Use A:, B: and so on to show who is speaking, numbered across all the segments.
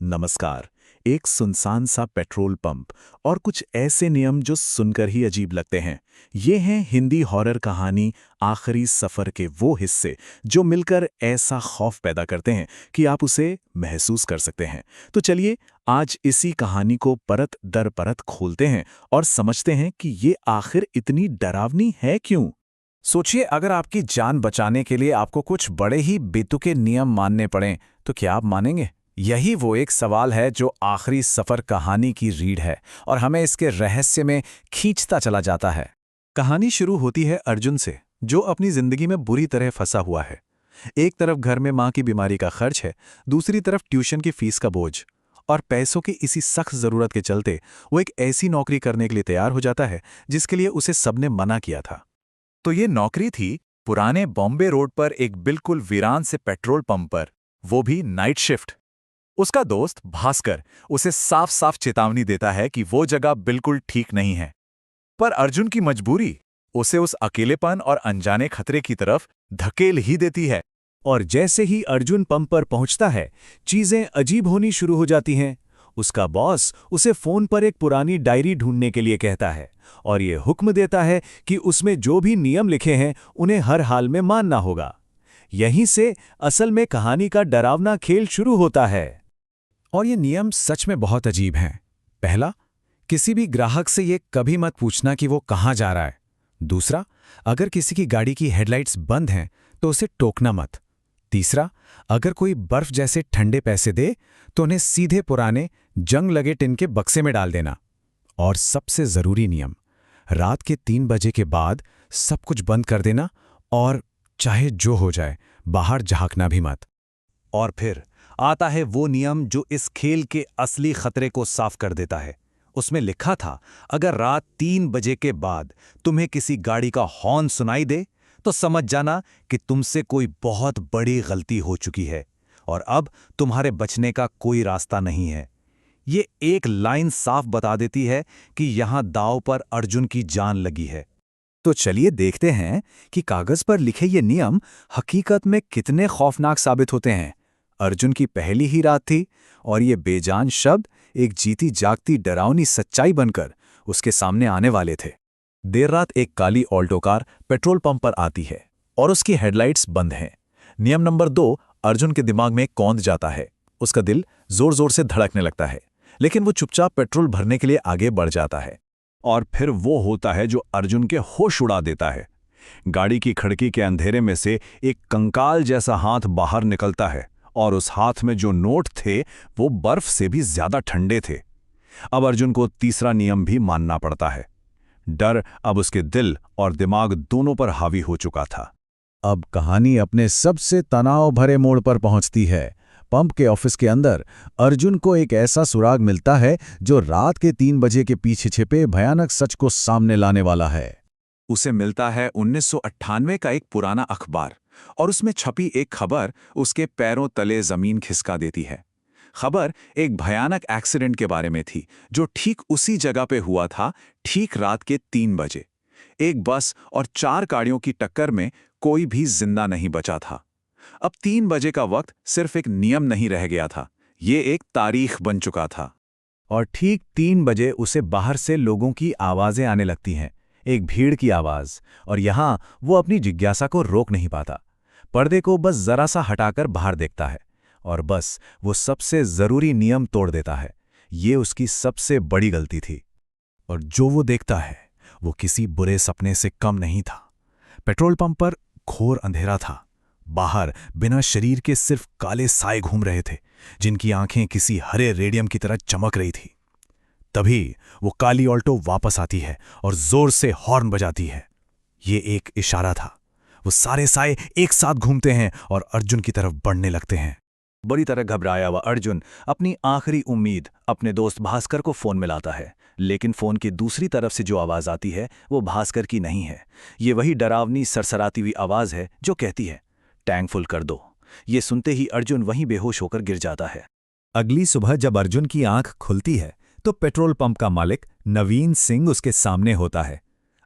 A: नमस्कार। एक सुनसान सा पेट्रोल पंप और कुछ ऐसे नियम जो सुनकर ही अजीब लगते हैं। ये हैं हिंदी हॉरर कहानी आखिरी सफर के वो हिस्से जो मिलकर ऐसा खौफ पैदा करते हैं कि आप उसे महसूस कर सकते हैं। तो चलिए आज इसी कहानी को परत दर परत खोलते हैं और समझते हैं कि ये आखिर इतनी डरावनी है क्यों।
B: सोचिए, अगर आपकी जान बचाने के लिए आपको कुछ बड़े ही बेतुके नियम मानने पड़ें, तो क्या आप मानेंगे? यही वो एक सवाल है जो आखिरी सफर कहानी की रीढ़ है और हमें इसके रहस्य में खींचता चला जाता है।
C: कहानी शुरू होती है अर्जुन से, जो अपनी जिंदगी में बुरी तरह फंसा हुआ है। एक तरफ घर में मां की बीमारी का खर्च है, दूसरी तरफ ट्यूशन की फीस का बोझ। और पैसों की इसी सख्त जरूरत के चलते वो एक ऐसी नौकरी करने के लिए तैयार हो जाता है जिसके लिए उसे सबने मना किया था। तो ये नौकरी थी पुराने बॉम्बे रोड पर एक बिल्कुल वीरान से पेट्रोल पंप पर, वो भी नाइट शिफ्ट। उसका दोस्त भास्कर उसे साफ साफ चेतावनी देता है कि वो जगह बिल्कुल ठीक नहीं है। पर अर्जुन की मजबूरी उसे उस अकेलेपन और अनजाने खतरे की तरफ धकेल ही देती है।
B: और जैसे ही अर्जुन पंप पर पहुंचता है, चीजें अजीब होनी शुरू हो जाती हैं। उसका बॉस उसे फोन पर एक पुरानी डायरी ढूंढने के लिए कहता है और ये हुक्म देता है कि उसमें जो भी नियम लिखे हैं उन्हें हर हाल में मानना होगा। यहीं से असल में कहानी का डरावना खेल शुरू होता है। और ये नियम सच में बहुत अजीब हैं। पहला, किसी भी ग्राहक से ये कभी मत पूछना कि वो कहाँ जा रहा है। दूसरा, अगर किसी की गाड़ी की हेडलाइट्स बंद हैं तो उसे टोकना मत। तीसरा, अगर कोई बर्फ जैसे ठंडे पैसे दे तो उन्हें सीधे पुराने जंग लगे टिन के बक्से में डाल देना। और सबसे जरूरी नियम, रात के 3 बजे के बाद सब कुछ बंद कर देना और चाहे जो हो जाए बाहर झांकना भी मत। और फिर आता है वो नियम जो इस खेल के असली खतरे को साफ कर देता है। उसमें लिखा था, अगर रात 3 बजे के बाद तुम्हें किसी गाड़ी का हॉर्न सुनाई दे तो समझ जाना कि तुमसे कोई बहुत बड़ी गलती हो चुकी है और अब तुम्हारे बचने का कोई रास्ता नहीं है। ये एक लाइन साफ बता देती है कि यहां दांव पर अर्जुन की जान लगी है। तो चलिए देखते हैं कि कागज पर लिखे ये नियम हकीकत में कितने खौफनाक साबित होते हैं। अर्जुन की पहली ही रात थी और ये बेजान शब्द एक जीती जागती डरावनी सच्चाई बनकर उसके सामने आने वाले थे। देर रात एक काली ऑल्टो कार पेट्रोल पंप पर आती है और उसकी हेडलाइट्स बंद हैं। नियम नंबर 2 अर्जुन के दिमाग में कौंध जाता है। उसका दिल जोर जोर से धड़कने लगता है, लेकिन वो चुपचाप पेट्रोल भरने के लिए आगे बढ़ जाता है। और फिर वो होता है जो अर्जुन के होश उड़ा देता है। गाड़ी की खिड़की के अंधेरे में से एक कंकाल जैसा हाथ बाहर निकलता है और उस हाथ में जो नोट थे वो बर्फ से भी ज्यादा ठंडे थे। अब अर्जुन को तीसरा नियम भी मानना पड़ता है। डर अब उसके दिल और दिमाग दोनों पर हावी हो चुका था। अब कहानी अपने सबसे तनाव भरे मोड़ पर पहुंचती है। पंप के ऑफिस के अंदर अर्जुन को एक ऐसा सुराग मिलता है जो रात के 3 बजे के पीछे छिपे भयानक सच को सामने लाने वाला है। उसे मिलता है 1998 का एक पुराना अखबार और उसमें छपी एक खबर उसके पैरों तले जमीन खिसका देती है। खबर एक भयानक एक्सीडेंट के बारे में थी जो ठीक उसी जगह पे हुआ था, ठीक रात के 3 बजे। एक बस और 4 गाड़ियों की टक्कर में कोई भी जिंदा नहीं बचा था। अब 3 बजे का वक्त सिर्फ एक नियम नहीं रह गया था, ये एक तारीख बन चुका था। और ठीक 3 बजे उसे बाहर से लोगों की आवाजें आने लगती हैं, एक भीड़ की आवाज। और यहां वो अपनी जिज्ञासा को रोक नहीं पाता। पर्दे को बस जरा सा हटाकर बाहर देखता है और बस वो सबसे जरूरी नियम तोड़ देता है। ये उसकी सबसे बड़ी गलती थी। और जो वो देखता है वो किसी बुरे सपने से कम नहीं था। पेट्रोल पंप पर घोर अंधेरा था। बाहर बिना शरीर के सिर्फ काले साए घूम रहे थे, जिनकी आंखें किसी हरे रेडियम की तरह चमक रही थी। तभी वो काली ऑल्टो वापस आती है और जोर से हॉर्न बजाती है। ये एक इशारा था। वो सारे साए एक साथ घूमते हैं और अर्जुन की तरफ बढ़ने लगते हैं। बुरी तरह घबराया हुआ अर्जुन अपनी आखिरी उम्मीद अपने दोस्त भास्कर को फोन मिलाता है, लेकिन फोन की दूसरी तरफ से जो आवाज आती है वो भास्कर की नहीं है। ये वही डरावनी सरसराती हुई आवाज है जो कहती है, टैंक फुल कर दो। ये सुनते ही अर्जुन वहीं बेहोश होकर गिर जाता है। अगली सुबह जब अर्जुन की आंख खुलती है तो पेट्रोल पंप का मालिक नवीन सिंह उसके सामने होता है।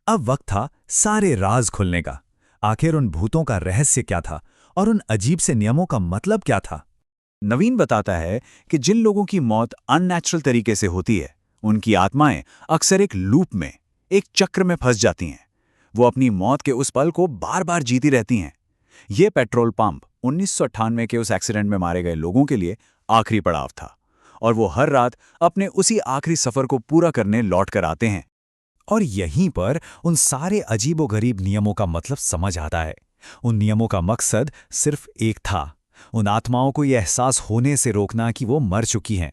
B: अब वक्त था सारे राज खुलने का। आखिर उन भूतों का रहस्य क्या था और उन अजीब से नियमों का मतलब क्या था? नवीन बताता है कि जिन लोगों की मौत अननेचुरल तरीके से होती है, उनकी आत्माएं अक्सर एक लूप में, एक चक्र में फंस जाती हैं। वो अपनी मौत के उस पल को बार बार जीती रहती हैं। ये पेट्रोल पंप 1998 के उस एक्सीडेंट में मारे गए लोगों के लिए आखिरी पड़ाव था, और वो हर रात अपने उसी आखिरी सफर को पूरा करने लौट कर आते हैं। और यहीं पर उन सारे अजीबोगरीब नियमों का मतलब समझ आता है। उन नियमों का मकसद सिर्फ एक था, उन आत्माओं को यह एहसास होने से रोकना कि वो मर चुकी हैं।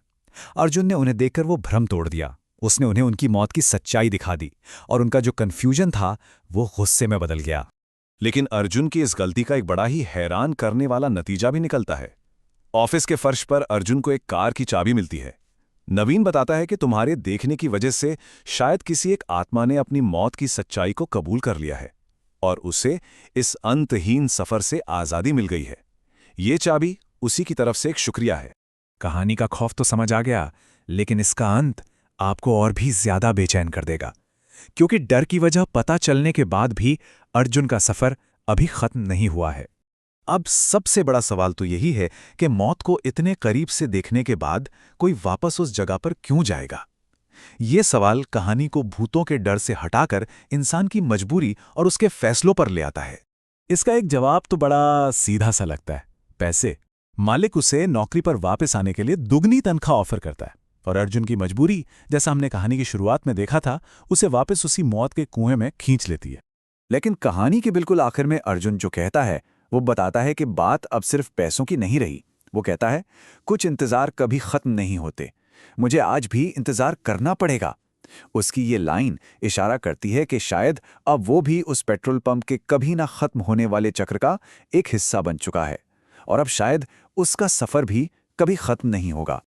B: अर्जुन ने उन्हें देखकर वो भ्रम तोड़ दिया। उसने उन्हें उनकी मौत की सच्चाई दिखा दी, और उनका जो कन्फ्यूजन था वो गुस्से में बदल गया।
C: लेकिन अर्जुन की इस गलती का एक बड़ा ही हैरान करने वाला नतीजा भी निकलता है। ऑफिस के फर्श पर अर्जुन को एक कार की चाबी मिलती है। नवीन बताता है कि तुम्हारे देखने की वजह से शायद किसी एक आत्मा ने अपनी मौत की सच्चाई को कबूल कर लिया है, और उसे इस अंतहीन सफर से आज़ादी मिल गई है। ये चाबी उसी की तरफ से एक शुक्रिया है।
B: कहानी का खौफ तो समझ आ गया, लेकिन इसका अंत आपको और भी ज्यादा बेचैन कर देगा, क्योंकि डर की वजह पता चलने के बाद भी अर्जुन का सफर अभी खत्म नहीं हुआ है।
C: अब सबसे बड़ा सवाल तो यही है कि मौत को इतने करीब से देखने के बाद कोई वापस उस जगह पर क्यों जाएगा। ये सवाल कहानी को भूतों के डर से हटाकर इंसान की मजबूरी और उसके फैसलों पर ले आता है।
B: इसका एक जवाब तो बड़ा सीधा सा लगता है, पैसे। मालिक उसे नौकरी पर वापस आने के लिए दुगनी तनख्वाह ऑफर करता है, और अर्जुन की मजबूरी, जैसा हमने कहानी की शुरुआत में देखा था, उसे वापस उसी मौत के कुएं में खींच लेती है।
D: लेकिन कहानी के बिल्कुल आखिर में अर्जुन जो कहता है वो बताता है कि बात अब सिर्फ पैसों की नहीं रही। वो कहता है, कुछ इंतजार कभी खत्म नहीं होते, मुझे आज भी इंतजार करना पड़ेगा। उसकी ये लाइन इशारा करती है कि शायद अब वो भी उस पेट्रोल पंप के कभी ना खत्म होने वाले चक्र का एक हिस्सा बन चुका है, और अब शायद उसका सफर भी कभी खत्म नहीं होगा।